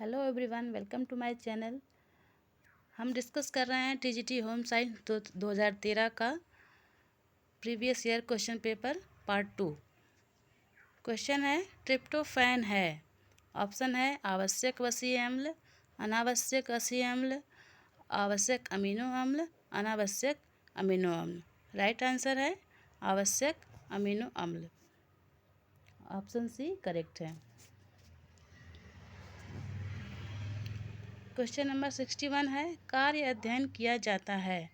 Hello everyone, welcome to my channel. हम discuss कर रहे हैं टीजीटी होम साइंस 2013 का previous year question paper part 2। Question है ट्रिप्टोफैन है। ऑप्शन है आवश्यक वसीय अम्ल, अनावश्यक वसीय अम्ल, आवश्यक अमीनो अम्ल, अनावश्यक अमीनो अम्ल। राइट आंसर है आवश्यक अमीनो अम्ल। ऑप्शन सी करेक्ट है। क्वेश्चन नंबर 61 है कार्य अध्ययन किया जाता है।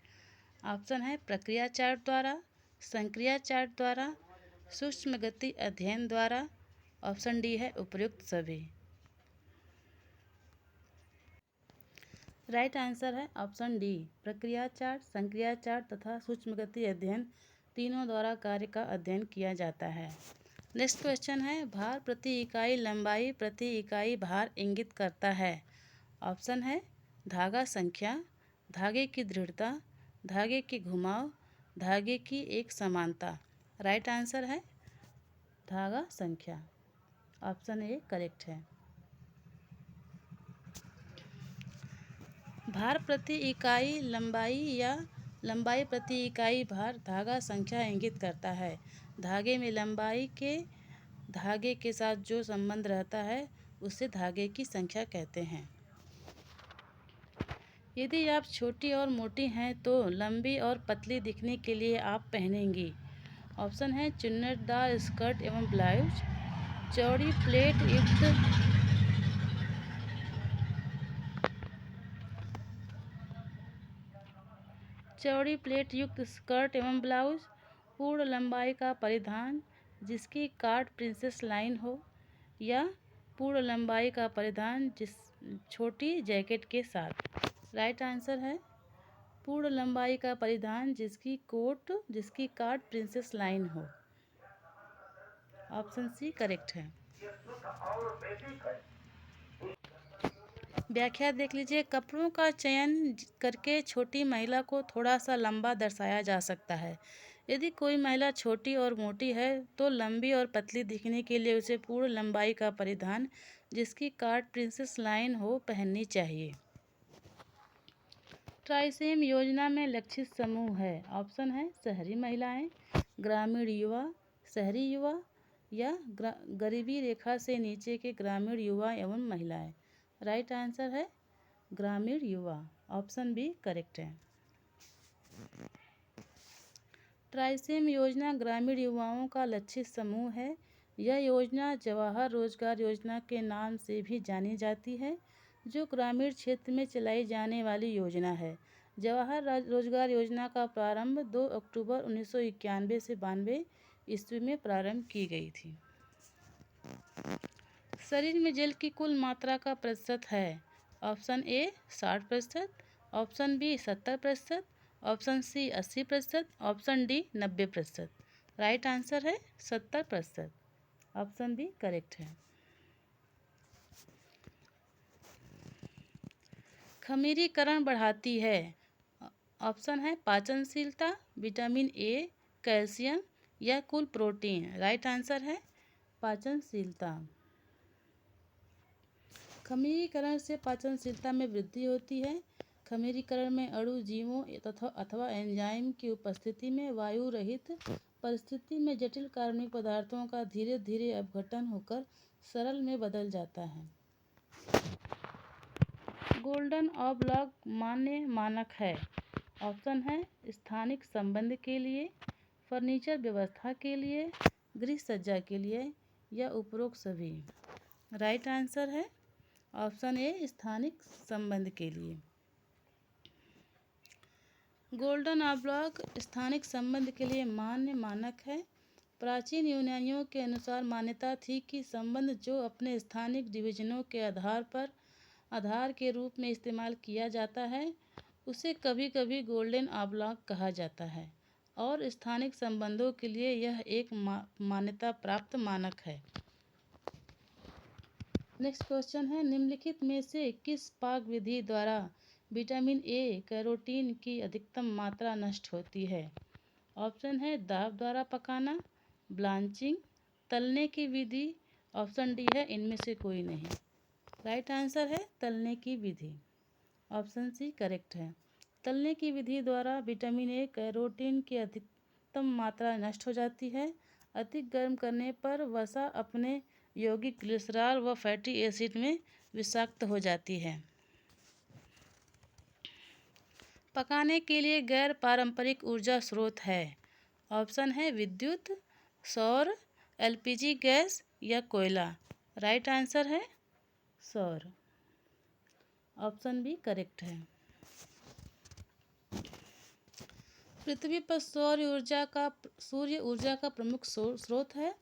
ऑप्शन है प्रक्रिया चार्ट द्वारा, संक्रिया चार्ट द्वारा, सूक्ष्म गति अध्ययन द्वारा। ऑप्शन डी है उपयुक्त सभी। राइट आंसर है ऑप्शन डी, प्रक्रिया चार्ट, संक्रिया चार्ट तथा सूक्ष्म गति अध्ययन तीनों द्वारा कार्य का अध्ययन किया जाता है। नेक्स्ट क्वेश्चन है भार प्रति इकाई लंबाई प्रति इकाई भार इंगित करता है। ऑप्शन है धागा संख्या, धागे की दृढ़ता, धागे की घुमाव, धागे की एक समानता। राइट आंसर है धागा संख्या। ऑप्शन ए करेक्ट है। भार प्रति इकाई लंबाई या लंबाई प्रति इकाई भार धागा संख्या इंगित करता है। धागे में लंबाई के धागे के साथ जो संबंध रहता है उसे धागे की संख्या कहते हैं। यदि आप छोटी और मोटी हैं तो लंबी और पतली दिखने के लिए आप पहनेंगी। ऑप्शन है चुन्नटदार स्कर्ट एवं ब्लाउज, चौड़ी प्लेट युक्त स्कर्ट एवं ब्लाउज, पूर्ण लंबाई का परिधान जिसकी काट प्रिंसेस लाइन हो, या पूर्ण लंबाई का परिधान जिस छोटी जैकेट के साथ। राइट आंसर है पूर्ण लंबाई का परिधान जिसकी काट प्रिंसेस लाइन हो। ऑप्शन सी करेक्ट है। व्याख्या देख लीजिए। कपड़ों का चयन करके छोटी महिला को थोड़ा सा लंबा दर्शाया जा सकता है। यदि कोई महिला छोटी और मोटी है तो लंबी और पतली दिखने के लिए उसे पूर्ण लंबाई का परिधान जिसकी काट प्रिंसेस लाइन हो पहननी चाहिए। ट्राइसेम योजना में लक्षित समूह है। ऑप्शन है शहरी महिलाएं, ग्रामीण युवा, शहरी युवा, या गरीबी रेखा से नीचे के ग्रामीण युवा एवं महिलाएं। राइट आंसर है ग्रामीण युवा। ऑप्शन बी करेक्ट है। ट्राइसेम योजना ग्रामीण युवाओं का लक्षित समूह है। यह योजना जवाहर रोजगार योजना के नाम से भी जानी जाती है, जो ग्रामीण क्षेत्र में चलाई जाने वाली योजना है। जवाहर रोजगार योजना का प्रारंभ 2 अक्टूबर 1991 से 92 ईस्वी में प्रारंभ की गई थी। शरीर में जल की कुल मात्रा का प्रतिशत है। Option A 60%, option B 70%, option C 80%, option D 90%। Right answer है 70%। ऑप्शन बी करेक्ट है। खमीरीकरण बढ़ाती है। ऑप्शन है पाचनशीलता, विटामिन ए, कैल्शियम, या कुल प्रोटीन। राइट आंसर है पाचनशीलता। खमीरीकरण से पाचनशीलता में वृद्धि होती है। खमीरीकरण में अणु जीवों अथवा एंजाइम की उपस्थिति में वायु रहित परिस्थिति में जटिल कार्बनिक पदार्थों का धीरे धीरे अपघटन होकर सरल में बदल जाता है। गोल्डन ऑब्लॉक मान्य मानक है। ऑप्शन है स्थानिक संबंध के लिए, फर्नीचर व्यवस्था के लिए, गृह सज्जा के लिए, या उपरोक्त सभी। राइट आंसर है ऑप्शन ए स्थानिक संबंध के लिए। गोल्डन ऑब्लॉक स्थानिक संबंध के लिए मान्य मानक है। प्राचीन यूनानियों के अनुसार मान्यता थी कि संबंध जो अपने स्थानिक डिवीजनों के आधार के रूप में इस्तेमाल किया जाता है उसे कभी कभी गोल्डन ऑब्लॉक कहा जाता है, और स्थानिक संबंधों के लिए यह एक मान्यता प्राप्त मानक है। नेक्स्ट क्वेश्चन है निम्नलिखित में से किस पाक विधि द्वारा विटामिन ए कैरोटीन की अधिकतम मात्रा नष्ट होती है। ऑप्शन है दाब द्वारा पकाना, ब्लांचिंग, तलने की विधि। ऑप्शन डी है इनमें से कोई नहीं। राइट आंसर है तलने की विधि। ऑप्शन सी करेक्ट है। तलने की विधि द्वारा विटामिन ए कैरोटीन की अधिकतम मात्रा नष्ट हो जाती है। अधिक गर्म करने पर वसा अपने यौगिक ग्लिसरॉल व फैटी एसिड में विषाक्त हो जाती है। पकाने के लिए गैर पारंपरिक ऊर्जा स्रोत है। ऑप्शन है विद्युत, सौर, एलपीजी गैस या कोयला। राइट आंसर है सौर। ऑप्शन बी करेक्ट है। पृथ्वी पर सूर्य ऊर्जा का प्रमुख स्रोत है,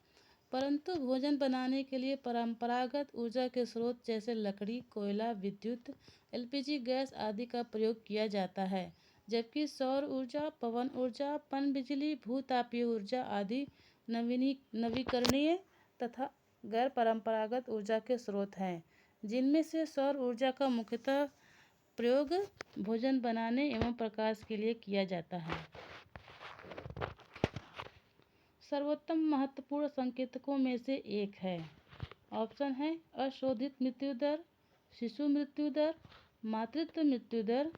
परंतु भोजन बनाने के लिए परंपरागत ऊर्जा के स्रोत जैसे लकड़ी, कोयला, विद्युत, एलपीजी गैस आदि का प्रयोग किया जाता है, जबकि सौर ऊर्जा, पवन ऊर्जा, पनबिजली, भूतापीय ऊर्जा आदि नवीकरणीय तथा गैर परंपरागत ऊर्जा के स्रोत हैं, जिनमें से सौर ऊर्जा का मुख्यतः प्रयोग भोजन बनाने एवं प्रकाश के लिए किया जाता है। सर्वोत्तम महत्वपूर्ण संकेतकों में से एक है। ऑप्शन है अशोधित मृत्यु दर, शिशु मृत्यु दर, मातृत्व मृत्यु दर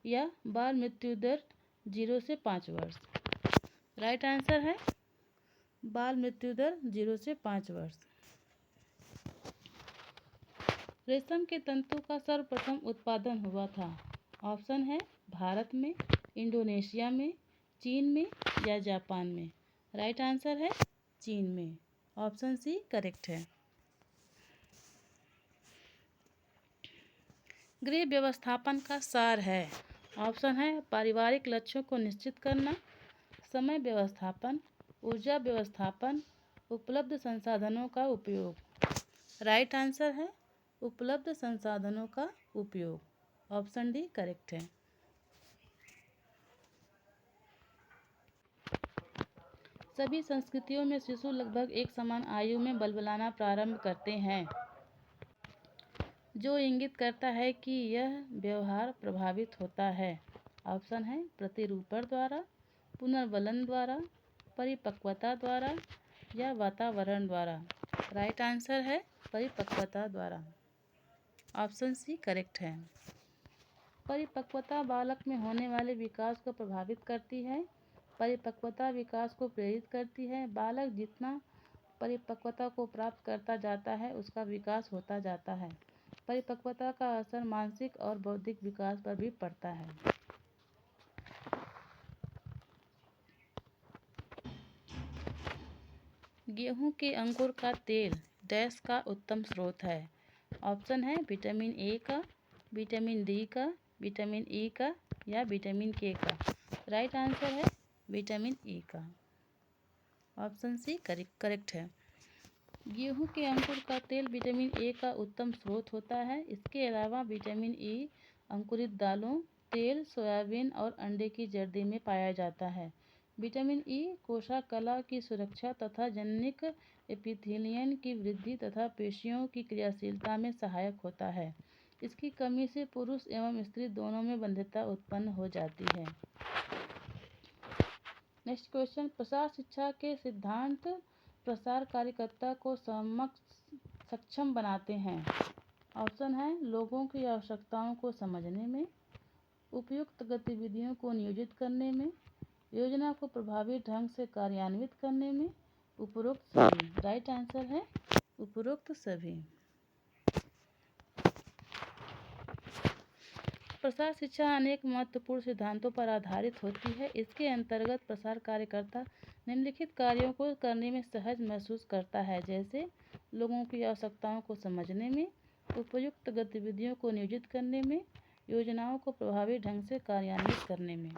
या बाल मृत्यु दर 0 से 5 वर्ष। राइट आंसर है बाल मृत्यु दर 0 से 5 वर्ष। रेशम के तंतु का सर्वप्रथम उत्पादन हुआ था। ऑप्शन है भारत में, इंडोनेशिया में, चीन में या जापान में। राइट आंसर है चीन में। ऑप्शन सी करेक्ट है। गृह व्यवस्थापन का सार है। ऑप्शन है पारिवारिक लक्ष्यों को निश्चित करना, समय व्यवस्थापन, ऊर्जा व्यवस्थापन, उपलब्ध संसाधनों का उपयोग। राइट आंसर है उपलब्ध संसाधनों का उपयोग। ऑप्शन डी करेक्ट है। सभी संस्कृतियों में शिशु लगभग एक समान आयु में बलबलाना प्रारंभ करते हैं, जो इंगित करता है कि यह व्यवहार प्रभावित होता है। ऑप्शन है प्रतिरूपण द्वारा, पुनर्बलन द्वारा, परिपक्वता द्वारा या वातावरण द्वारा। राइट आंसर है परिपक्वता द्वारा। ऑप्शन सी करेक्ट है। परिपक्वता बालक में होने वाले विकास को प्रभावित करती है। परिपक्वता विकास को प्रेरित करती है। बालक जितना परिपक्वता को प्राप्त करता जाता है, उसका विकास होता जाता है। परिपक्वता का असर मानसिक और बौद्धिक विकास पर भी पड़ता है। गेहूं के अंकुर का तेल डैश का उत्तम स्रोत है। ऑप्शन है विटामिन ए का, विटामिन डी का, विटामिन ई का या विटामिन के का। राइट आंसर है विटामिन ई का। ऑप्शन सी करेक्ट है। गेहूं के अंकुर का तेल विटामिन ए का उत्तम स्रोत होता है। इसके अलावा विटामिन ई अंकुरित दालों, तेल, सोयाबीन और अंडे की जर्दी में पाया जाता है। विटामिन ई कोशिका की सुरक्षा तथा जननिक एपिथेलियन की वृद्धि तथा पेशियों की क्रियाशीलता में सहायक होता है। इसकी कमी से पुरुष एवं स्त्री दोनों में बंध्यता उत्पन्न हो जाती है। नेक्स्ट क्वेश्चन, प्रसार शिक्षा के सिद्धांत प्रसार कार्यकर्ता को सक्षम बनाते हैं। ऑप्शन है लोगों की आवश्यकताओं को समझने में, उपयुक्त गतिविधियों को नियोजित करने में, योजना को प्रभावी ढंग से कार्यान्वित करने में, उपरोक्त सभी। राइट आंसर है उपरोक्त सभी। प्रसार शिक्षा अनेक महत्वपूर्ण सिद्धांतों पर आधारित होती है। इसके अंतर्गत प्रसार कार्यकर्ता निम्नलिखित कार्यों को करने में सहज महसूस करता है, जैसे लोगों की आवश्यकताओं को समझने में, उपयुक्त गतिविधियों को नियोजित करने में, योजनाओं को प्रभावी ढंग से कार्यान्वित करने में।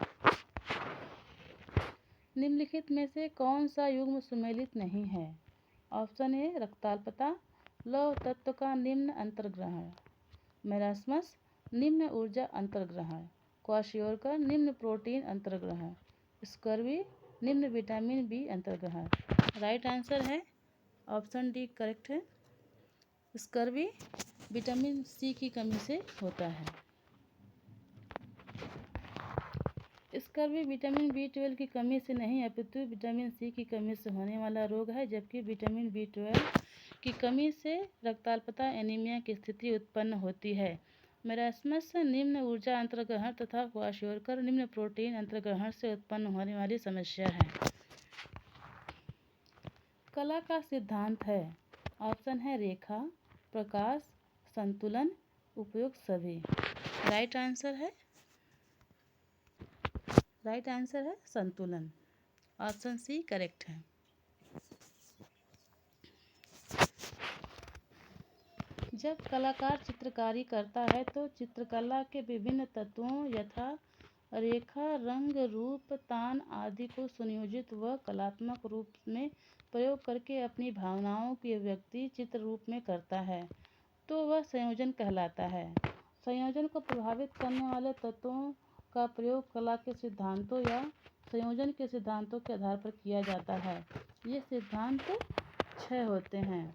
निम्नलिखित में से कौन सा युग्म सुमेलित नहीं है? ऑप्शन ए रक्ताल्पता, लौह तत्व का निम्न अंतर्ग्रहण, मेरास्मस निम्न ऊर्जा अंतर्ग्रहण, क्वाशियोरकर निम्न प्रोटीन अंतर्ग्रहण, स्कर्वी निम्न विटामिन बी अंतर्ग्रहण। राइट आंसर है ऑप्शन डी करेक्ट है। स्कर्वी विटामिन सी की कमी से होता है। स्कर्वी विटामिन B12 की कमी से नहीं अपितु विटामिन सी की कमी से होने वाला रोग है, जबकि विटामिन B12 की कमी से रक्ताल्पता एनीमिया की स्थिति उत्पन्न होती है। मेरास्मस निम्न ऊर्जा अंतर्ग्रहण तथा क्वाशियोरकर निम्न प्रोटीन अंतर्ग्रहण से उत्पन्न होने वाली समस्या है। कला का सिद्धांत है। ऑप्शन है रेखा, प्रकाश, संतुलन, उपयोग सभी। राइट आंसर है संतुलन। ऑप्शन सी करेक्ट है। जब कलाकार चित्रकारी करता है तो चित्रकला के विभिन्न तत्वों यथा रेखा, रंग, रूप, तान आदि को सुनियोजित व कलात्मक रूप में प्रयोग करके अपनी भावनाओं की अभिव्यक्ति चित्र रूप में करता है तो वह संयोजन कहलाता है। संयोजन को प्रभावित करने वाले तत्वों का प्रयोग कला के सिद्धांतों या संयोजन के सिद्धांतों के आधार पर किया जाता है। ये सिद्धांत 6 होते हैं।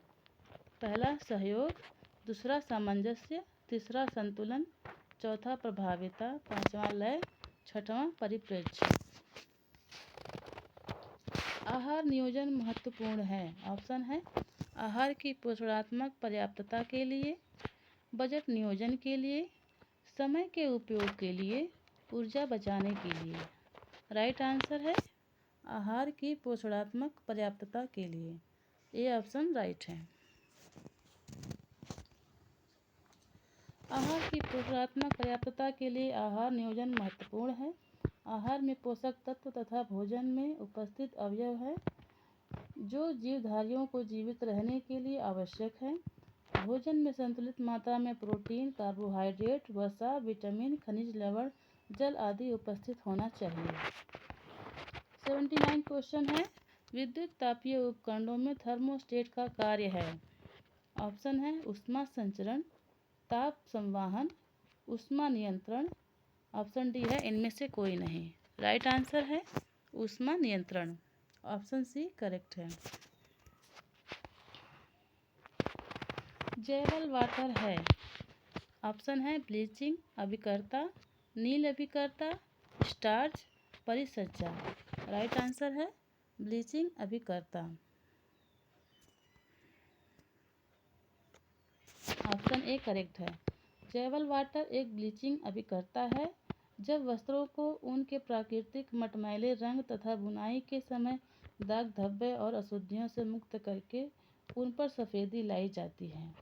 पहला सहयोग, दूसरा सामंजस्य, तीसरा संतुलन, चौथा प्रभाविता, पांचवा लय, छठवां परिप्रेक्ष्य। आहार नियोजन महत्वपूर्ण है। ऑप्शन है आहार की पोषणात्मक पर्याप्तता के लिए, बजट नियोजन के लिए, समय के उपयोग के लिए, ऊर्जा बचाने के लिए। राइट आंसर है आहार की पोषणात्मक पर्याप्तता के लिए। ये ऑप्शन राइट है। आहार की पोषणात्मक पर्याप्तता के लिए आहार नियोजन महत्वपूर्ण है। आहार में पोषक तत्व तथा भोजन में उपस्थित अवयव है जो जीवधारियों को जीवित रहने के लिए आवश्यक है। भोजन में संतुलित मात्रा में प्रोटीन, कार्बोहाइड्रेट, वसा, विटामिन, खनिज लवण, जल आदि उपस्थित होना चाहिए। 79 क्वेश्चन है विद्युत तापीय उपकरणों में थर्मोस्टेट का कार्य है। ऑप्शन है ऊष्मा संचरण, ताप संवाहन, ऊष्मा नियंत्रण। ऑप्शन डी है इनमें से कोई नहीं। राइट आंसर है ऊष्मा नियंत्रण। ऑप्शन सी करेक्ट है। जैवल वाटर है। ऑप्शन है ब्लीचिंग अभिकर्ता, नील अभिकर्ता, स्टार्च, परिसज्जा। राइट आंसर है ब्लीचिंग अभिकर्ता। ऑप्शन ए करेक्ट है। जैवल वाटर एक ब्लीचिंग अभिकर्ता है। जब वस्त्रों को उनके प्राकृतिक मटमैले रंग तथा बुनाई के समय दाग धब्बे और अशुद्धियों से मुक्त करके उन पर सफ़ेदी लाई जाती है।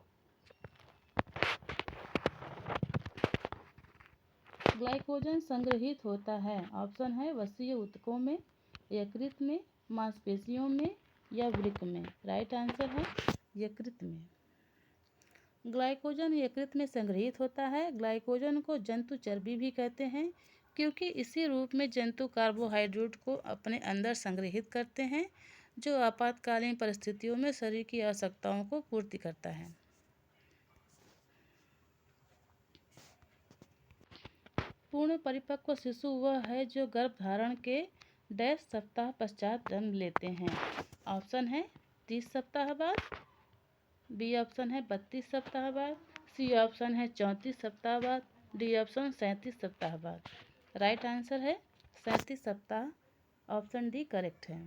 ग्लाइकोजन संग्रहित होता है। ऑप्शन है वसीय ऊतकों में, यकृत में, मांसपेशियों में या वृक्क में। राइट आंसर है यकृत में। ग्लाइकोजन यकृत में संग्रहित होता है। ग्लाइकोजन को जंतु चर्बी भी कहते हैं क्योंकि इसी रूप में जंतु कार्बोहाइड्रेट को अपने अंदर संग्रहित करते हैं जो आपातकालीन परिस्थितियों में शरीर की आवश्यकताओं को पूर्ति करता है। पूर्ण परिपक्व शिशु वह है जो गर्भधारण के 10 सप्ताह पश्चात जन्म लेते हैं। ऑप्शन है 30 सप्ताह बाद, बी ऑप्शन है 32 सप्ताह बाद, सी ऑप्शन है 34 सप्ताह बाद, डी ऑप्शन 37 सप्ताह बाद। राइट आंसर है 37 सप्ताह। ऑप्शन डी करेक्ट है।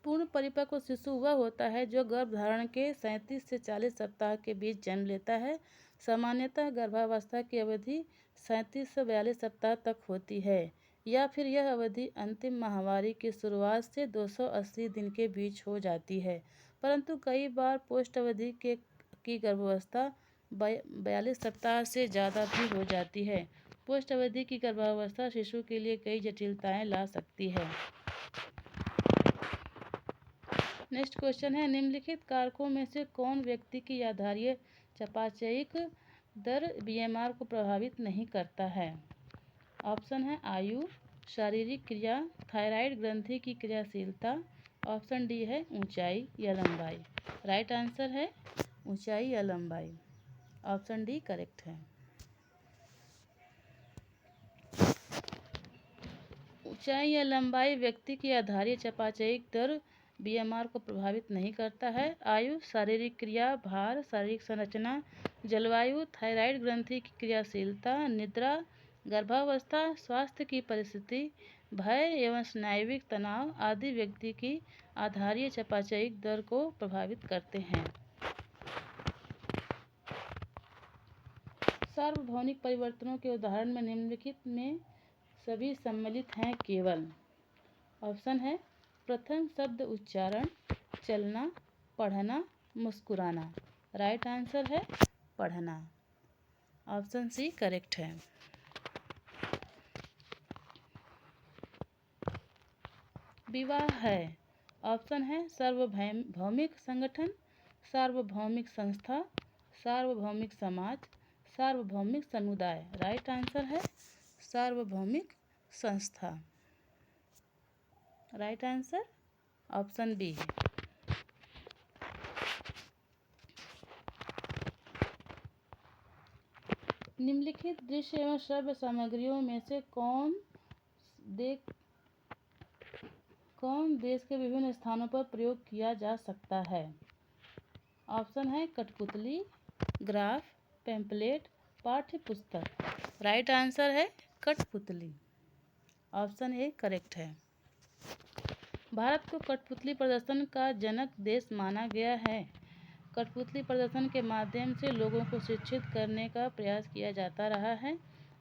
पूर्ण परिपक्व शिशु वह होता है जो गर्भधारण के 37 से 40 सप्ताह के बीच जन्म लेता है। सामान्यतः गर्भावस्था की अवधि 37 से 42 सप्ताह तक होती है या फिर यह अवधि अंतिम माहवारी की शुरुआत से 280 दिन के बीच हो जाती है, परंतु कई बार पोस्ट अवधि की गर्भावस्था 42 सप्ताह से ज़्यादा भी हो जाती है। पोस्ट अवधि की गर्भावस्था शिशु के लिए कई जटिलताएं ला सकती है। नेक्स्ट क्वेश्चन है निम्नलिखित कारकों में से कौन व्यक्ति की आधारीय चयापचयिक दर बीएमआर को प्रभावित नहीं करता है। ऑप्शन है आयु, शारीरिक क्रिया, थायराइड ग्रंथि की क्रियाशीलता। ऑप्शन डी है ऊंचाई या लंबाई। राइट आंसर है ऊंचाई या लंबाई। ऑप्शन डी करेक्ट है। ऊंचाई या लंबाई व्यक्ति की आधारीय चयापचयिक दर बीएमआर को प्रभावित नहीं करता है। आयु, शारीरिक क्रिया, भार, शारीरिक संरचना, जलवायु, थायराइड ग्रंथि की क्रियाशीलता, निद्रा, गर्भावस्था, स्वास्थ्य की परिस्थिति, भय एवं स्नायुविक तनाव आदि व्यक्ति की आधारीय चयापचयिक दर को प्रभावित करते हैं। सार्वभौमिक परिवर्तनों के उदाहरण में निम्नलिखित में सभी सम्मिलित हैं केवल। ऑप्शन है प्रथम शब्द उच्चारण, चलना, पढ़ना, मुस्कुराना। राइट आंसर है पढ़ना। ऑप्शन सी करेक्ट है। विवाह है। ऑप्शन है सार्वभौमिक संगठन, सार्वभौमिक संस्था, सार्वभौमिक समाज, सार्वभौमिक समुदाय। राइट आंसर है सार्वभौमिक संस्था। राइट आंसर ऑप्शन बी है। निम्नलिखित दृश्य एवं श्रव्य सामग्रियों में से कौन देश के विभिन्न स्थानों पर प्रयोग किया जा सकता है? ऑप्शन है कठपुतली, ग्राफ, पैम्पलेट, पाठ्य पुस्तक। राइट आंसर है कठपुतली। ऑप्शन ए करेक्ट है। भारत को कठपुतली प्रदर्शन का जनक देश माना गया है। कठपुतली प्रदर्शन के माध्यम से लोगों को शिक्षित करने का प्रयास किया जाता रहा है।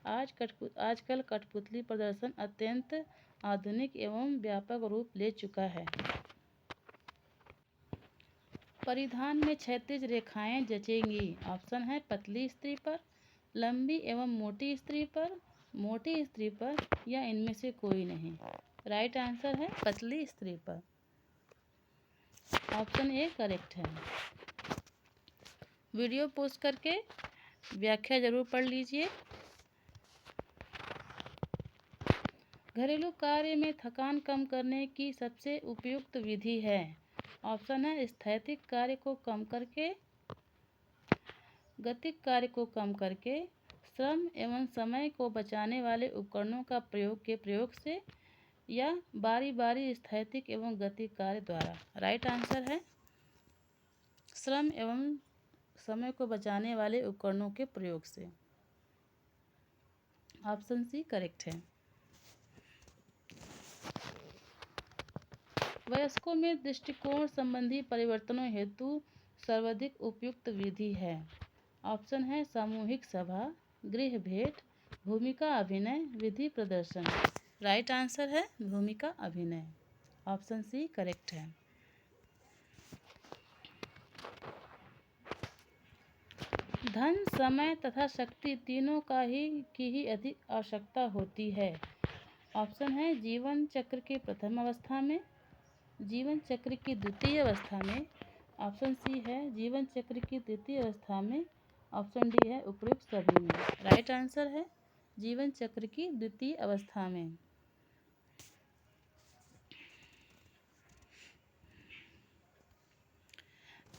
आजकल कठपुतली प्रदर्शन अत्यंत आधुनिक एवं व्यापक रूप ले चुका है। परिधान में क्षैतिज रेखाएं जचेंगी। ऑप्शन है पतली स्त्री पर, लंबी एवं मोटी स्त्री पर, मोटी स्त्री पर या इनमें से कोई नहीं। राइट आंसर है पतली स्त्री पर। ऑप्शन ए करेक्ट है। वीडियो पॉज करके व्याख्या जरूर पढ़ लीजिए। घरेलू कार्य में थकान कम करने की सबसे उपयुक्त विधि है। ऑप्शन है स्थैतिक कार्य को कम करके, गतिक कार्य को कम करके, श्रम एवं समय को बचाने वाले उपकरणों का प्रयोग से या बारी बारी स्थैतिक एवं गतिक कार्य द्वारा। राइट आंसर है श्रम एवं समय को बचाने वाले उपकरणों के प्रयोग से। ऑप्शन सी करेक्ट है। वयस्कों में दृष्टिकोण संबंधी परिवर्तनों हेतु सर्वाधिक उपयुक्त विधि है। ऑप्शन है सामूहिक सभा, गृह भेंट, भूमिका अभिनय, विधि प्रदर्शन। राइट आंसर है भूमिका अभिनय। ऑप्शन सी करेक्ट है। धन, समय तथा शक्ति तीनों की ही अधिक आवश्यकता होती है। ऑप्शन है जीवन चक्र की प्रथम अवस्था में, जीवन चक्र की द्वितीय अवस्था में। ऑप्शन सी है जीवन चक्र की द्वितीय अवस्था में। ऑप्शन डी है उपयुक्त सभी में। राइट आंसर है जीवन चक्र की द्वितीय अवस्था में।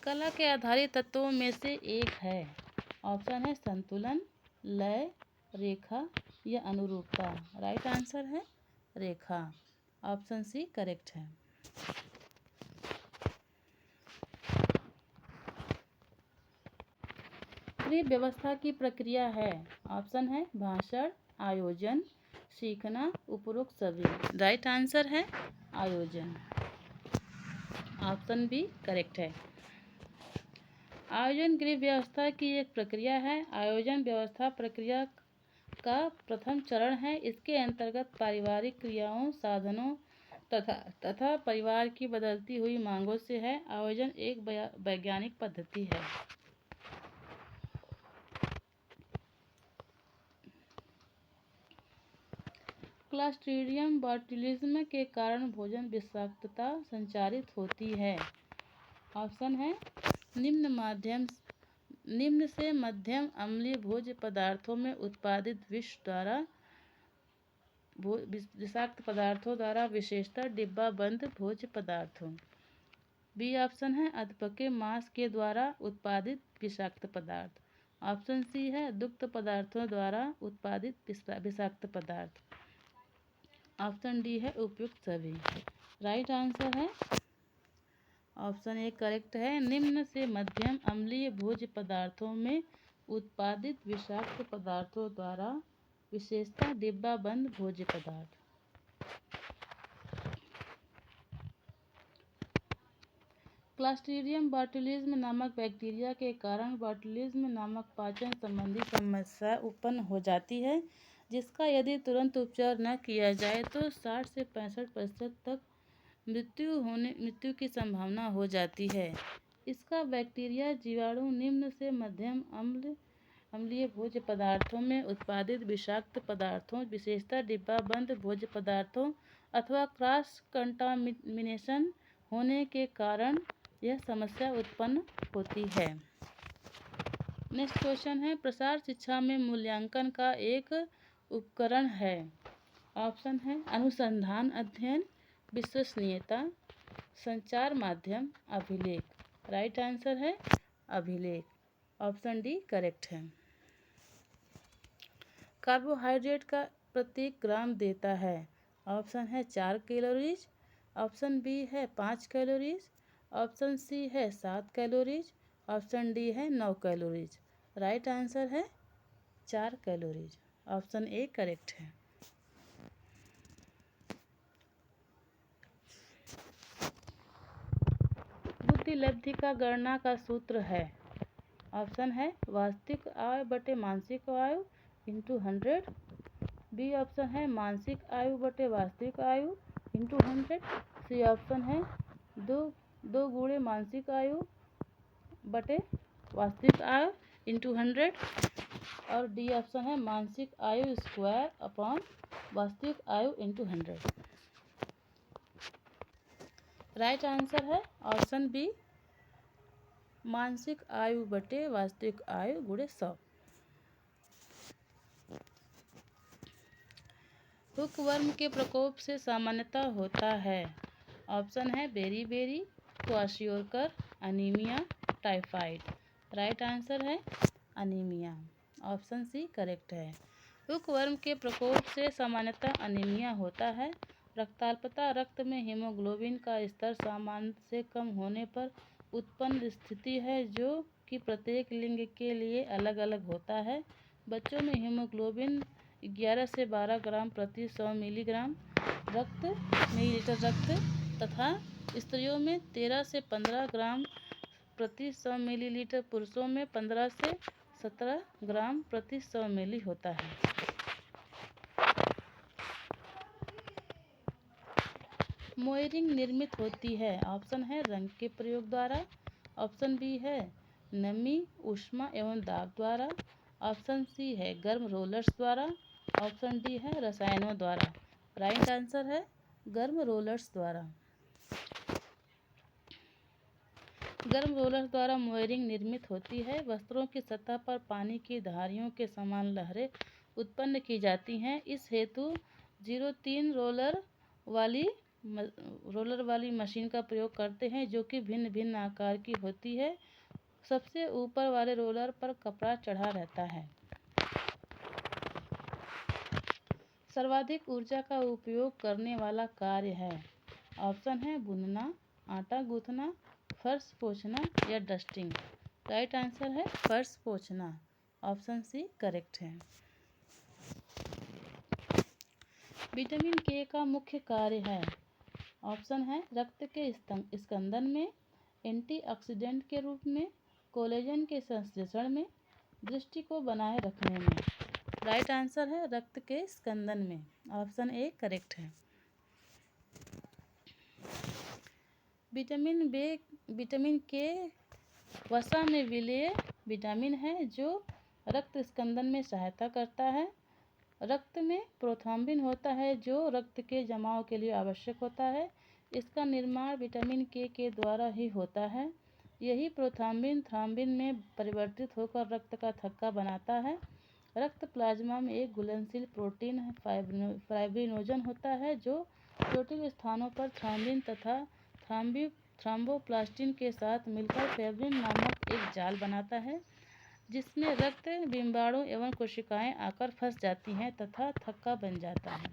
कला के आधारित तत्वों में से एक है। ऑप्शन है संतुलन, लय, रेखा या अनुरूपता। राइट आंसर है रेखा। ऑप्शन सी करेक्ट है। व्यवस्था की प्रक्रिया है। ऑप्शन है भाषण, आयोजन, सीखना, उपरोक्त सभी। राइट आंसर है आयोजन। ऑप्शन बी करेक्ट है। आयोजन गृह व्यवस्था की एक प्रक्रिया है। आयोजन व्यवस्था प्रक्रिया का प्रथम चरण है। इसके अंतर्गत पारिवारिक क्रियाओं, साधनों तथा परिवार की बदलती हुई मांगों से है। आयोजन एक वैज्ञानिक पद्धति है। क्लस्ट्रीडियम बोट्युलिज्म के कारण भोजन विषाक्तता संचारित होती है। ऑप्शन है निम्न से मध्यम अम्लीय भोज्य पदार्थों में उत्पादित विषाक्त पदार्थों द्वारा, विशेषतः डिब्बाबंद भोज्य पदार्थों। बी ऑप्शन है अधपके मांस के द्वारा उत्पादित विषाक्त पदार्थ। ऑप्शन सी है दुग्ध पदार्थों द्वारा उत्पादित विषाक्त पदार्थ। ऑप्शन डी है उपयुक्त सभी। राइट आंसर है ऑप्शन ए करेक्ट है। निम्न से मध्यम अम्लीय भोज्य पदार्थों में उत्पादित विषाक्त पदार्थों द्वारा, विशेषतः डिब्बाबंद भोज्य पदार्थ। क्लस्ट्रीडियम बॉटुलिज्म नामक बैक्टीरिया के कारण बॉटुलिज्म नामक पाचन संबंधी समस्या उत्पन्न हो जाती है, जिसका यदि तुरंत उपचार न किया जाए तो 60 से 65% तक मृत्यु की संभावना हो जाती है। इसका बैक्टीरिया जीवाणु निम्न से मध्यम अम्लीय भोज्य पदार्थों में उत्पादित विषाक्त पदार्थों, विशेषतः डिब्बाबंद भोज्य पदार्थों अथवा क्रॉस कंटामिनेशन होने के कारण यह समस्या उत्पन्न होती है। नेक्स्ट क्वेश्चन है, प्रसार शिक्षा में मूल्यांकन का एक उपकरण है। ऑप्शन है अनुसंधान, अध्ययन, विश्वसनीयता, संचार माध्यम, अभिलेख। राइट आंसर है अभिलेख। ऑप्शन डी करेक्ट है। कार्बोहाइड्रेट का प्रति ग्राम देता है। ऑप्शन है 4 कैलोरीज, ऑप्शन बी है 5 कैलोरीज, ऑप्शन सी है 7 कैलोरीज, ऑप्शन डी है 9 कैलोरीज। राइट आंसर है 4 कैलोरीज। ऑप्शन ए करेक्ट है। बुद्धिलब्धि का गणना का सूत्र है। ऑप्शन है वास्तविक आयु बटे मानसिक आयु इंटू 100। बी ऑप्शन है मानसिक आयु बटे वास्तविक आयु इंटू 100। सी ऑप्शन है दो गुणे मानसिक आयु बटे वास्तविक आयु इंटू 100। और डी ऑप्शन है मानसिक आयु स्क्वायर अपॉन वास्तविक आयु इंटू 100। राइट आंसर है ऑप्शन बी मानसिक आयु बटे वास्तविक आयु गुणे 100। हुकवर्म के प्रकोप से सामान्यतः होता है। ऑप्शन है beriberi, kwashiorkor, anaemia, typhoid. Right answer है अनीमिया। ऑप्शन सी करेक्ट है। हुकवर्म के प्रकोप से सामान्यतः अनीमिया होता है। रक्ताल्पता रक्त में हीमोग्लोबिन का स्तर सामान्य से कम होने पर उत्पन्न स्थिति है, जो कि प्रत्येक लिंग के लिए अलग अलग होता है। बच्चों में हीमोग्लोबिन 11 से 12 ग्राम प्रति 100 मिलीलीटर रक्त तथा स्त्रियों में 13 से 15 ग्राम प्रति 100 मिलीलीटर, पुरुषों में 15 से 17 ग्राम प्रति 100 मिली होता है। मोयरिंग निर्मित होती है। ऑप्शन है रंग के प्रयोग द्वारा, ऑप्शन बी है नमी, ऊष्मा एवं दाब द्वारा, ऑप्शन सी है गर्म रोलर्स द्वारा, ऑप्शन डी है रसायनों द्वारा। राइट आंसर है गर्म रोलर्स द्वारा। गर्म रोलर्स द्वारा मोयरिंग निर्मित होती है। वस्त्रों की सतह पर पानी की धारियों के समान लहरें उत्पन्न की जाती हैं। इस हेतु 0-3 रोलर वाली मशीन का प्रयोग करते हैं, जो कि भिन्न भिन्न आकार की होती है। सबसे ऊपर वाले रोलर पर कपड़ा चढ़ा रहता है। सर्वाधिक ऊर्जा का उपयोग करने वाला कार्य है। ऑप्शन है बुनना, आटा गूंथना, फर्श पोंछना या डस्टिंग। राइट आंसर है फर्श पोंछना। ऑप्शन सी करेक्ट है। विटामिन के का मुख्य कार्य है। ऑप्शन है रक्त के स्कंदन में, एंटीऑक्सीडेंट के रूप में, कोलेजन के संश्लेषण में, दृष्टि को बनाए रखने में। राइट आंसर है रक्त के स्कंदन में। ऑप्शन ए करेक्ट है। विटामिन के वसा में विलेय विटामिन है, जो रक्त स्कंदन में सहायता करता है। रक्त में प्रोथ्राम्बिन होता है, जो रक्त के जमाव के लिए आवश्यक होता है। इसका निर्माण विटामिन के द्वारा ही होता है। यही प्रोथ्राम्बिन थ्राम्बिन में परिवर्तित होकर रक्त का थक्का बनाता है। रक्त प्लाज्मा में एक घुलनशील प्रोटीन फाइब्रिनोजन होता है, जो चोटिल स्थानों पर थ्राम्बिन तथा थ्रोम्बोप्लास्टिन के साथ मिलकर फाइब्रिन नामक एक जाल बनाता है, जिसमें रक्त बिंबाणु एवं कोशिकाएं आकर फंस जाती हैं तथा थक्का बन जाता है।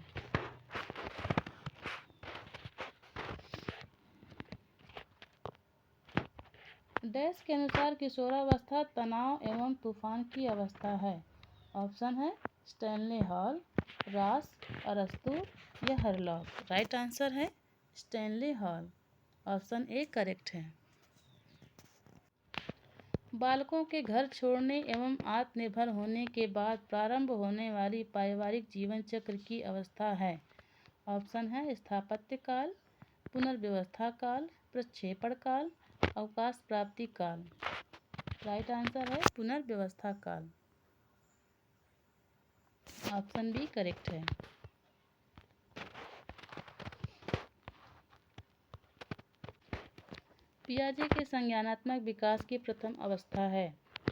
डैश के अनुसार किशोरावस्था तनाव एवं तूफान की अवस्था है। ऑप्शन है स्टैनले हॉल, रॉस, अरस्तु या हरलॉक। राइट आंसर है Stanley hall. Option A correct है। बालकों के घर छोड़ने एवं आत्मनिर्भर होने के बाद प्रारंभ होने वाली पारिवारिक जीवन चक्र की अवस्था है। ऑप्शन है स्थापत्य काल, पुनर्व्यवस्था काल, प्रक्षेपण काल, अवकाश प्राप्ति काल। राइट आंसर है पुनर्व्यवस्था काल। ऑप्शन बी करेक्ट है। पियाजे के संज्ञानात्मक विकास की प्रथम अवस्था है।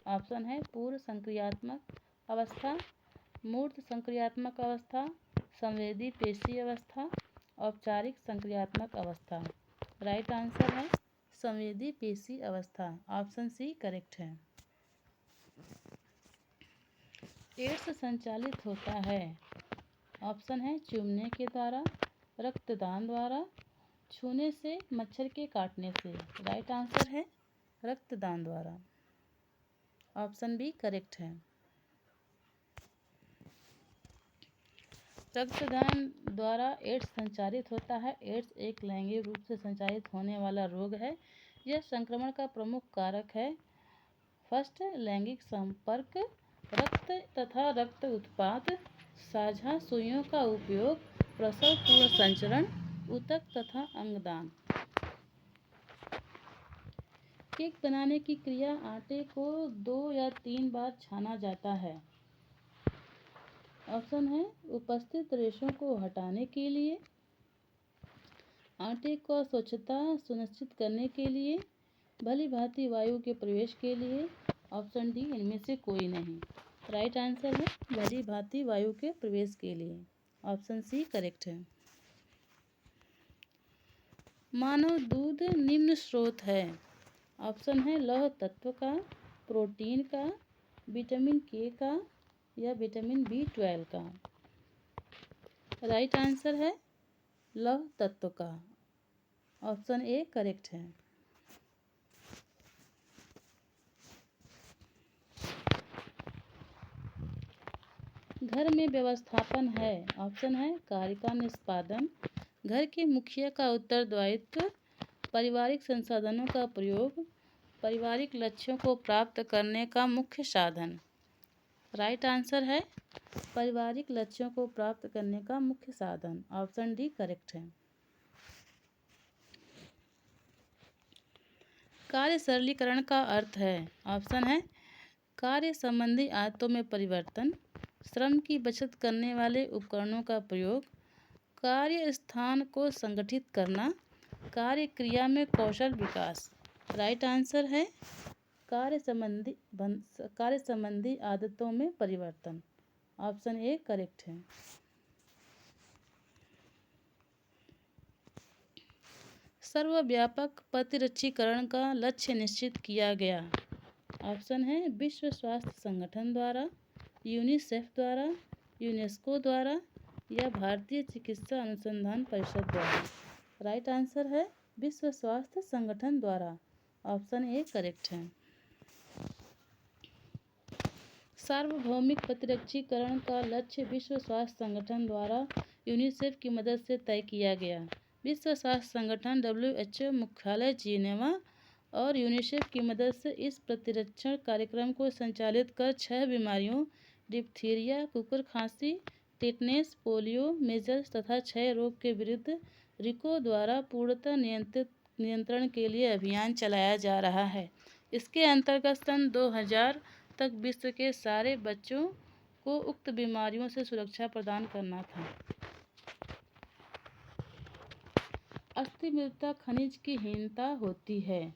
ऑप्शन है पूर्व संक्रियात्मक अवस्था, मूर्त संक्रियात्मक अवस्था, संवेदी पेशी अवस्था, औपचारिक संक्रियात्मक अवस्था। राइट आंसर है संवेदी पेशी अवस्था। ऑप्शन सी करेक्ट है। एड्स संचालित होता है। ऑप्शन है चूमने के द्वारा, रक्तदान द्वारा, छूने से, मच्छर के काटने से। राइट आंसर है रक्तदान द्वारा। ऑप्शन बी करेक्ट है। रक्तदान द्वारा एड्स संचारित होता है। एड्स एक लैंगिक रूप से संचारित होने वाला रोग है। यह संक्रमण का प्रमुख कारक है। फर्स्ट, लैंगिक संपर्क, रक्त तथा रक्त उत्पाद, साझा सुइयों का उपयोग, प्रसव पूर्व संचरण, ऊतक तथा अंगदान। केक बनाने की क्रिया आटे को 2 या 3 बार छाना जाता है। ऑप्शन है उपस्थित रेशों को हटाने के लिए, आटे को स्वच्छता सुनिश्चित करने के लिए, भली भांति वायु के प्रवेश के लिए। ऑप्शन डी इनमें से कोई नहीं। राइट आंसर है भली भांति वायु के प्रवेश के लिए। ऑप्शन सी करेक्ट है। मानव दूध निम्न स्रोत है। ऑप्शन है लौह तत्व का, प्रोटीन का, विटामिन के का या विटामिन B12 का। राइट आंसर है लौह तत्व का। ऑप्शन ए करेक्ट है। घर में व्यवस्थापन है। ऑप्शन है कार्य का निष्पादन, घर के मुखिया का उत्तरदायित्व, पारिवारिक संसाधनों का प्रयोग, पारिवारिक लक्ष्यों को प्राप्त करने का मुख्य साधन। राइट आंसर है पारिवारिक लक्ष्यों को प्राप्त करने का मुख्य साधन। ऑप्शन डी करेक्ट है। कार्य सरलीकरण का अर्थ है। ऑप्शन है कार्य संबंधी आदतों में परिवर्तन, श्रम की बचत करने वाले उपकरणों का प्रयोग, कार्य स्थान को संगठित करना, कार्य क्रिया में कौशल विकास। राइट आंसर है कार्य संबंधी आदतों में परिवर्तन। ऑप्शन ए करेक्ट है। सर्वव्यापक प्रतिरक्षीकरण का लक्ष्य निश्चित किया गया। ऑप्शन है विश्व स्वास्थ्य संगठन द्वारा, यूनिसेफ द्वारा, यूनेस्को द्वारा या भारतीय चिकित्सा अनुसंधान परिषद द्वारा। राइट आंसर है विश्व स्वास्थ्य संगठन द्वारा। ऑप्शन ए करेक्ट है। सार्वभौमिक प्रतिरक्षीकरण का लक्ष्य विश्व स्वास्थ्य संगठन द्वारा यूनिसेफ की मदद से तय किया गया। विश्व स्वास्थ्य संगठन WHO मुख्यालय जिनेवा और यूनिसेफ की मदद से इस प्रतिरक्षण कार्यक्रम को संचालित कर 6 बीमारियों डिप्थीरिया, कुकुर खांसी, टिटनेस, पोलियो, मेजल्स तथा क्षय रोग के विरुद्ध रिको द्वारा पूर्णतः नियंत्रण के लिए अभियान चलाया जा रहा है। इसके अंतर्गत सन 2000 तक विश्व के सारे बच्चों को उक्त बीमारियों से सुरक्षा प्रदान करना था। अस्थि मृदा खनिज की हीनता होती है।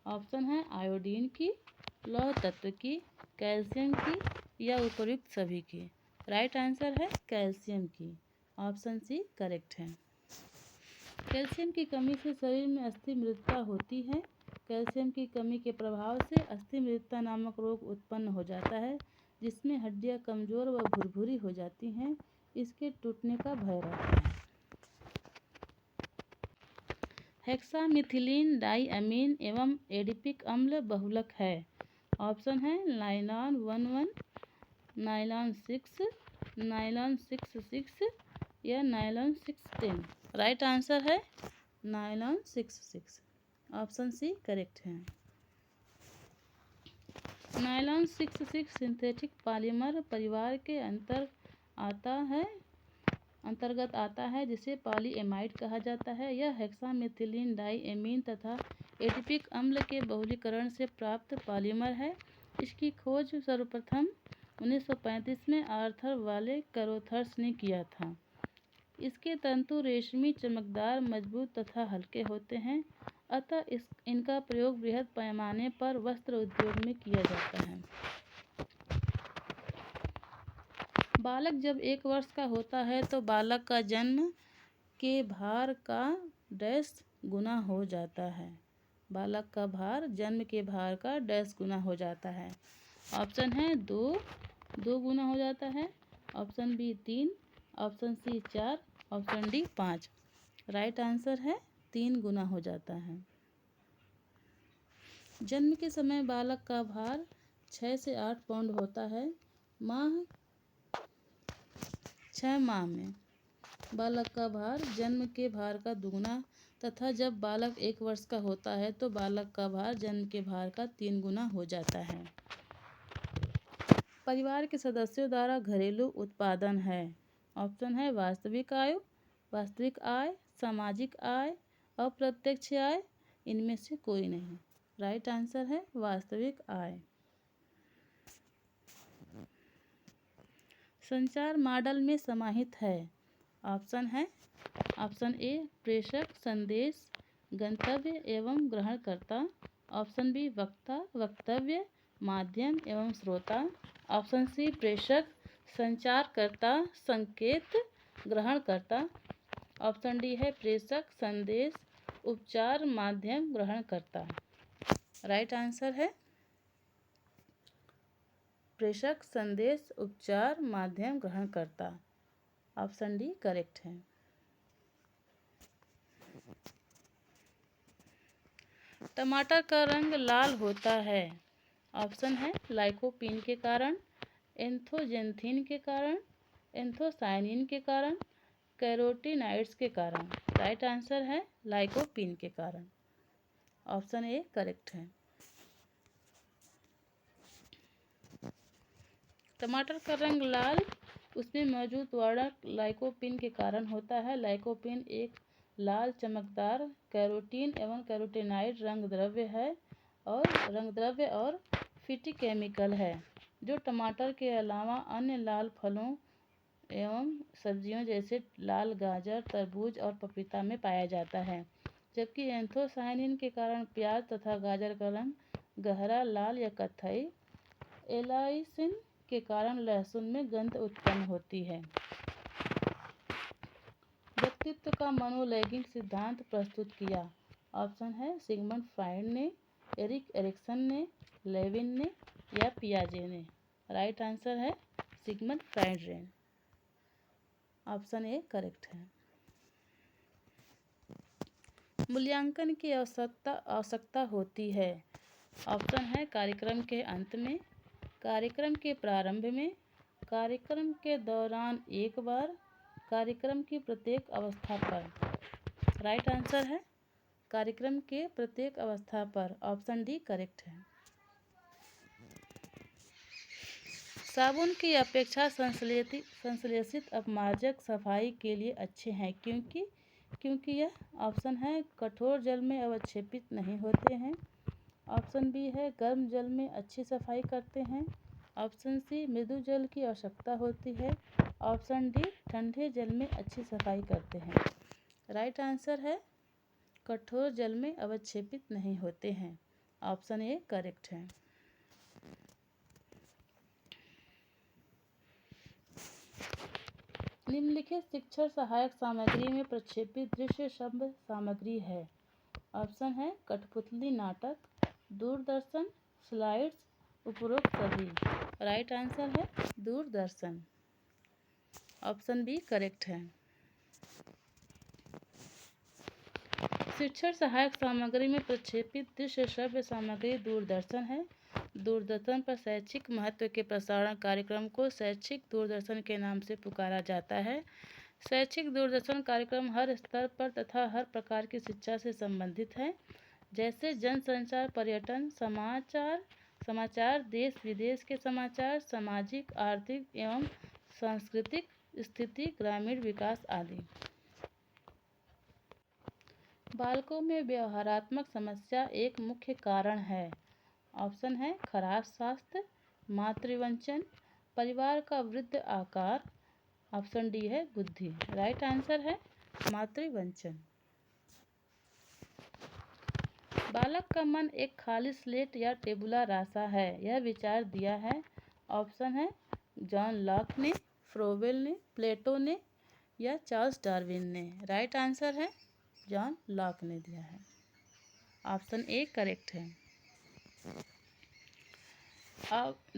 ऑप्शन है आयोडीन की, लौह तत्व की, कैल्शियम की या उपर्युक्त सभी की। राइट आंसर है कैल्शियम की। ऑप्शन सी करेक्ट है। कैल्शियम की कमी से शरीर में अस्थि मृदा होती है। कैल्शियम की कमी के प्रभाव से अस्थि मृदा नामक रोग उत्पन्न हो जाता है, जिसमें हड्डियां कमजोर व भुरभुरी हो जाती हैं। इसके टूटने का भय रहता है। हेक्सामिथिलीन डाइअमीन एवं एडिपिक अम्ल बहुलक है। ऑप्शन है लाइनॉन 11, नायलॉन 6, नायलॉन 6 या नायलॉन 610। राइट आंसर है नायलॉन 6। ऑप्शन सी करेक्ट है। नायलॉन 6 सिंथेटिक पॉलीमर परिवार के अंतर्गत आता है जिसे पॉलीएमाइड कहा जाता है। यह हेक्सामेथिलीन डाइएमीन तथा एडिपिक अम्ल के बहुलीकरण से प्राप्त पॉलीमर है। इसकी खोज सर्वप्रथम 1935 में आर्थर वाले कैरोथर्स ने किया था। इसके तंतु रेशमी, चमकदार, मजबूत तथा हल्के होते हैं, अतः इनका प्रयोग बृहद पैमाने पर वस्त्र उद्योग में किया जाता है। बालक जब 1 वर्ष का होता है तो बालक का जन्म के भार का डैश गुना हो जाता है। बालक का भार जन्म के भार का डैश गुना हो जाता है। ऑप्शन है 2 गुना हो जाता है, option B 3, option C 4, option D 5। Right answer है 3 गुना हो जाता है। जन्म के समय बालक का भार 6 से 8 पाउंड होता है। 6 माह में बालक का भार जन्म के भार का दुगुना तथा जब बालक 1 वर्ष का होता है तो बालक का भार जन्म के भार का 3 गुना हो जाता है। परिवार के सदस्यों द्वारा घरेलू उत्पादन है। ऑप्शन है वास्तविक आय, सामाजिक आय, अप्रत्यक्ष आय, इनमें से कोई नहीं। राइट आंसर है वास्तविक आय। संचार मॉडल में समाहित है। ऑप्शन है ऑप्शन ए प्रेषक, संदेश, गंतव्य एवं ग्रहणकर्ता, ऑप्शन बी वक्ता, वक्तव्य, माध्यम एवं श्रोता, ऑप्शन सी प्रेषक, संचारकर्ता, संकेत, ग्रहणकर्ता, ऑप्शन डी है प्रेषक, संदेश, उपचार, माध्यम, ग्रहणकर्ता। राइट आंसर है प्रेषक, संदेश, उपचार, माध्यम, ग्रहणकर्ता। ऑप्शन डी करेक्ट है। टमाटर का रंग लाल होता है। ऑप्शन है लाइकोपीन के कारण, एंथोजेंथिन के कारण, एंथोसायनिन के कारण, कैरोटीनॉइड्स के कारण। राइट आंसर है लाइकोपीन के कारण। ऑप्शन ए करेक्ट है। टमाटर का रंग लाल उसमें मौजूद वर्णक लाइकोपीन के कारण होता है। लाइकोपीन एक लाल चमकदार कैरोटीन एवं कैरोटीनॉइड रंग द्रव्य और फिटोकेमिकल है जो टमाटर के अलावा अन्य लाल फलों एवं सब्जियों जैसे लाल गाजर, तरबूज और पपीता में पाया जाता है। जबकि एंथोसायनिन के कारण प्याज तथा गाजर का रंग गहरा लाल या कत्थई, एलाइसिन के कारण लहसुन में गंध उत्पन्न होती है। व्यक्तित्व का मनोलैंगिक सिद्धांत प्रस्तुत किया। ऑप्शन है सिगमंड फ्राइड ने, एरिक एरिक्सन ने, लेविन ने या पियाजे ने। राइट आंसर है सिगमंड फ्राइड ने। ऑप्शन ए करेक्ट है। मूल्यांकन की आवश्यकता होती है। ऑप्शन है कार्यक्रम के अंत में, कार्यक्रम के प्रारंभ में, कार्यक्रम के दौरान एक बार, कार्यक्रम की प्रत्येक अवस्था पर। राइट आंसर है कार्यक्रम के प्रत्येक अवस्था पर। ऑप्शन डी करेक्ट है। साबुन की अपेक्षा संश्लेषित अपमार्जक सफाई के लिए अच्छे हैं क्योंकि यह ऑप्शन है कठोर जल में अवक्षेपित नहीं होते हैं, ऑप्शन बी है गर्म जल में अच्छी सफाई करते हैं, ऑप्शन सी मृदु जल की आवश्यकता होती है, ऑप्शन डी ठंडे जल में अच्छी सफाई करते हैं। राइट आंसर है कठोर जल में अवक्षेपित नहीं होते हैं। ऑप्शन ए करेक्ट है। निम्नलिखित शिक्षण सहायक सामग्री में प्रक्षेपित दृश्य शब्द सामग्री है। ऑप्शन है कठपुतली नाटक, दूरदर्शन, स्लाइड्स, उपरोक्त सभी। राइट आंसर है दूरदर्शन। ऑप्शन बी करेक्ट है। शिक्षण सहायक सामग्री में प्रक्षेपित दृश्य श्रव्य सामग्री दूरदर्शन है। दूरदर्शन पर शैक्षिक महत्व के प्रसारण कार्यक्रम को शैक्षिक दूरदर्शन के नाम से पुकारा जाता है। शैक्षिक दूरदर्शन कार्यक्रम हर स्तर पर तथा हर प्रकार की शिक्षा से संबंधित है, जैसे जनसंचार, पर्यटन, समाचार, देश विदेश के समाचार, सामाजिक, आर्थिक एवं सांस्कृतिक स्थिति, ग्रामीण विकास आदि। बालकों में व्यवहारात्मक समस्या एक मुख्य कारण है। ऑप्शन है खराब स्वास्थ्य, मातृवंचन, परिवार का वृद्ध आकार। ऑप्शन डी है बुद्धि। राइट आंसर है मातृवंचन। बालक का मन एक खाली स्लेट या टेबुला रासा है, यह विचार दिया है। ऑप्शन है जॉन लॉक ने, फ्रोबेल ने, प्लेटो ने या चार्ल्स डार्विन ने। राइट आंसर है जॉन लॉक ने दिया है। ऑप्शन ए करेक्ट है।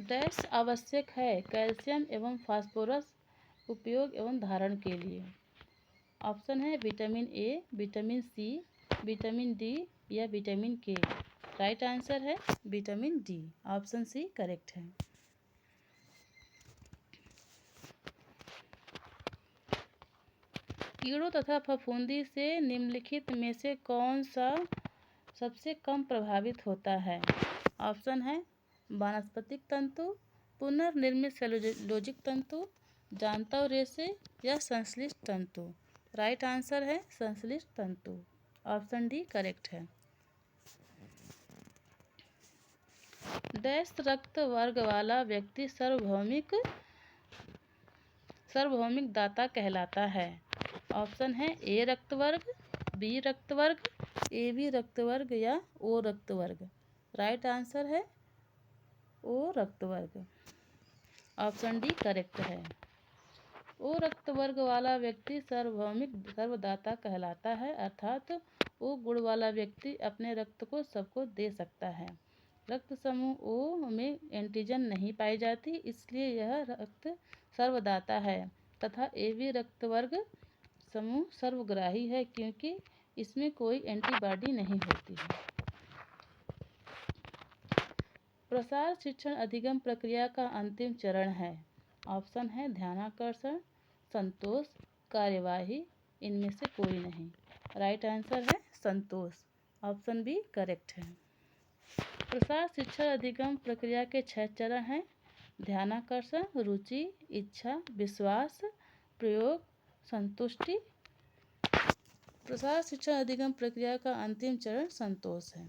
डैश आवश्यक है कैल्शियम एवं फास्फोरस उपयोग एवं धारण के लिए। ऑप्शन है vitamin A, vitamin C, vitamin D या विटामिन के। राइट आंसर है vitamin D. Option C correct है। कीड़ों तथा फफूंदी से निम्नलिखित में से कौन सा सबसे कम प्रभावित होता है। ऑप्शन है वानस्पतिक तंतु, पुनर्निर्मित सेलुलोजिक तंतु, जांतव रेशे या संश्लिष्ट तंतु। राइट आंसर है संश्लिष्ट तंतु। ऑप्शन डी करेक्ट है। डैश रक्त वर्ग वाला व्यक्ति सार्वभौमिक दाता कहलाता है। ऑप्शन है ए रक्त वर्ग, बी रक्त वर्ग, ए बी रक्त वर्ग या ओ रक्त वर्ग। राइट आंसर है ओ रक्त वर्ग। ऑप्शन डी करेक्ट है। ओ रक्त वर्ग वाला व्यक्ति सर्वदाता कहलाता है, अर्थात ओ गुण वाला व्यक्ति अपने रक्त को सबको दे सकता है। रक्त समूह ओ में एंटीजन नहीं पाई जाती, इसलिए यह रक्त सर्वदाता है तथा ए बी रक्त वर्ग समूह सर्वग्राही है, क्योंकि इसमें कोई एंटीबॉडी नहीं होती है। प्रसार शिक्षण अधिगम प्रक्रिया का अंतिम चरण है। ऑप्शन है ध्यानाकर्षण, संतोष, कार्यवाही, इनमें से कोई नहीं। राइट आंसर है संतोष। ऑप्शन बी करेक्ट है। प्रसार शिक्षण अधिगम प्रक्रिया के 6 चरण हैं। ध्यानाकर्षण, रुचि, इच्छा, विश्वास, प्रयोग, संतुष्टि। प्रसार शिक्षण अधिगम प्रक्रिया का अंतिम चरण संतोष है।